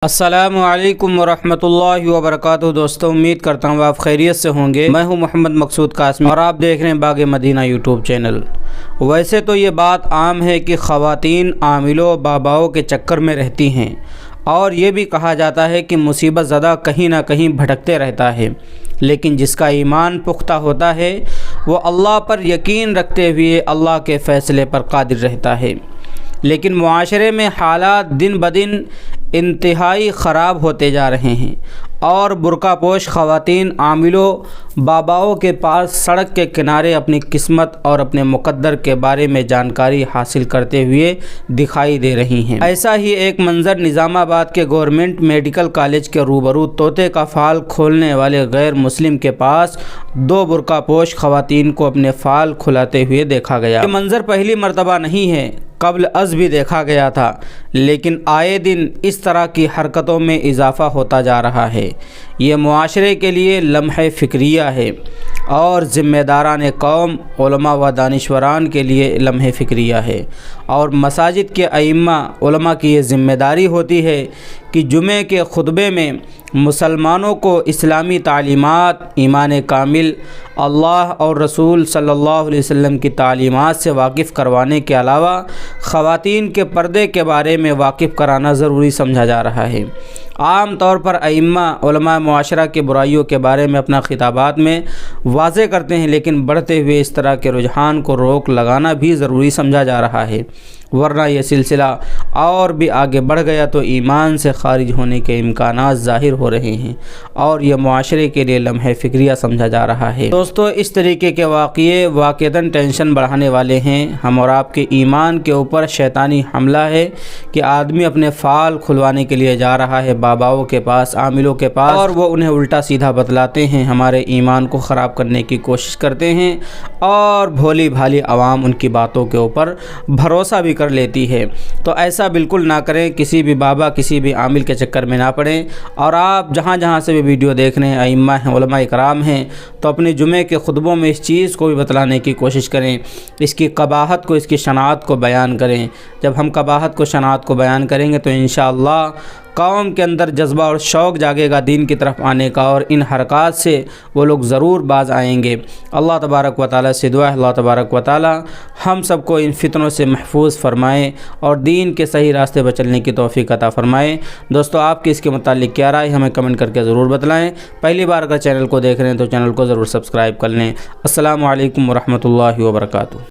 السلام علیکم ورحمۃ اللہ وبرکاتہ۔ دوستوں، امید کرتا ہوں آپ خیریت سے ہوں گے۔ میں ہوں محمد مقصود قاسمی اور آپ دیکھ رہے ہیں باغ مدینہ یوٹیوب چینل۔ ویسے تو یہ بات عام ہے کہ خواتین عاملوں باباؤں کے چکر میں رہتی ہیں، اور یہ بھی کہا جاتا ہے کہ مصیبت زدہ کہیں نہ کہیں بھٹکتے رہتا ہے، لیکن جس کا ایمان پختہ ہوتا ہے وہ اللہ پر یقین رکھتے ہوئے اللہ کے فیصلے پر قادر رہتا ہے۔ لیکن معاشرے میں حالات دن بدن انتہائی خراب ہوتے جا رہے ہیں، اور برقع پوش خواتین عاملوں باباؤں کے پاس سڑک کے کنارے اپنی قسمت اور اپنے مقدر کے بارے میں جانکاری حاصل کرتے ہوئے دکھائی دے رہی ہیں۔ ایسا ہی ایک منظر نظام آباد کے گورنمنٹ میڈیکل کالج کے روبرو طوطے کا فال کھولنے والے غیر مسلم کے پاس دو برقع پوش خواتین کو اپنے فال کھلاتے ہوئے دیکھا گیا۔ یہ منظر پہلی مرتبہ نہیں ہے، قبل از بھی دیکھا گیا تھا، لیکن آئے دن اس طرح کی حرکتوں میں اضافہ ہوتا جا رہا ہے۔ یہ معاشرے کے لیے لمحہ فکریہ ہے، اور ذمہ داران قوم علماء و دانشوران کے لیے لمحہ فکریہ ہے، اور مساجد کے ائمہ علماء کی یہ ذمہ داری ہوتی ہے کہ جمعے کے خطبے میں مسلمانوں کو اسلامی تعلیمات، ایمان کامل، اللہ اور رسول صلی اللہ علیہ وسلم کی تعلیمات سے واقف کروانے کے علاوہ خواتین کے پردے کے بارے میں واقف کرانا ضروری سمجھا جا رہا ہے۔ عام طور پر ائمہ علماء معاشرہ کے برائیوں کے بارے میں اپنا خطابات میں واضح کرتے ہیں، لیکن بڑھتے ہوئے اس طرح کے رجحان کو روک لگانا بھی ضروری سمجھا جا رہا ہے، ورنہ یہ سلسلہ اور بھی آگے بڑھ گیا تو ایمان سے خارج ہونے کے امکانات ظاہر ہو رہے ہیں، اور یہ معاشرے کے لیے لمحہ فکریہ سمجھا جا رہا ہے۔ دوستو، اس طریقے کے واقعے واقعتاً ٹینشن بڑھانے والے ہیں۔ ہم اور آپ کے ایمان کے اوپر شیطانی حملہ ہے کہ آدمی اپنے فال کھلوانے کے لیے جا رہا ہے باباؤں کے پاس، عاملوں کے پاس، اور وہ انہیں الٹا سیدھا بتلاتے ہیں، ہمارے ایمان کو خراب کرنے کی کوشش کرتے ہیں، اور بھولی بھالی عوام ان کی باتوں کے اوپر بھروسہ بھی کر لیتی ہے۔ تو ایسا بالکل نہ کریں، کسی بھی بابا، کسی بھی عامل کے چکر میں نہ پڑیں، اور آپ جہاں جہاں سے بھی ویڈیو دیکھ رہے ہیں، ائمہ ہیں، علماء اکرام ہیں، تو اپنے جمعے کے خطبوں میں اس چیز کو بھی بتلانے کی کوشش کریں، اس کی قباحت کو، اس کی شناعت کو بیان کریں۔ جب ہم قباحت کو، شناعت کو بیان کریں گے تو انشاءاللہ قوم کے اندر جذبہ اور شوق جاگے گا دین کی طرف آنے کا، اور ان حرکات سے وہ لوگ ضرور باز آئیں گے۔ اللہ تبارک و تعالیٰ سے دعا ہے، اللہ تبارک و تعالیٰ ہم سب کو ان فتنوں سے محفوظ فرمائے اور دین کے صحیح راستے پر چلنے کی توفیق عطا فرمائے۔ دوستو، آپ کی اس کے متعلق کیا رائے ہمیں کمنٹ کر کے ضرور بتلائیں۔ پہلی بار اگر چینل کو دیکھ رہے ہیں تو چینل کو ضرور سبسکرائب کر لیں۔ السلام علیکم ورحمۃ اللہ وبرکاتہ۔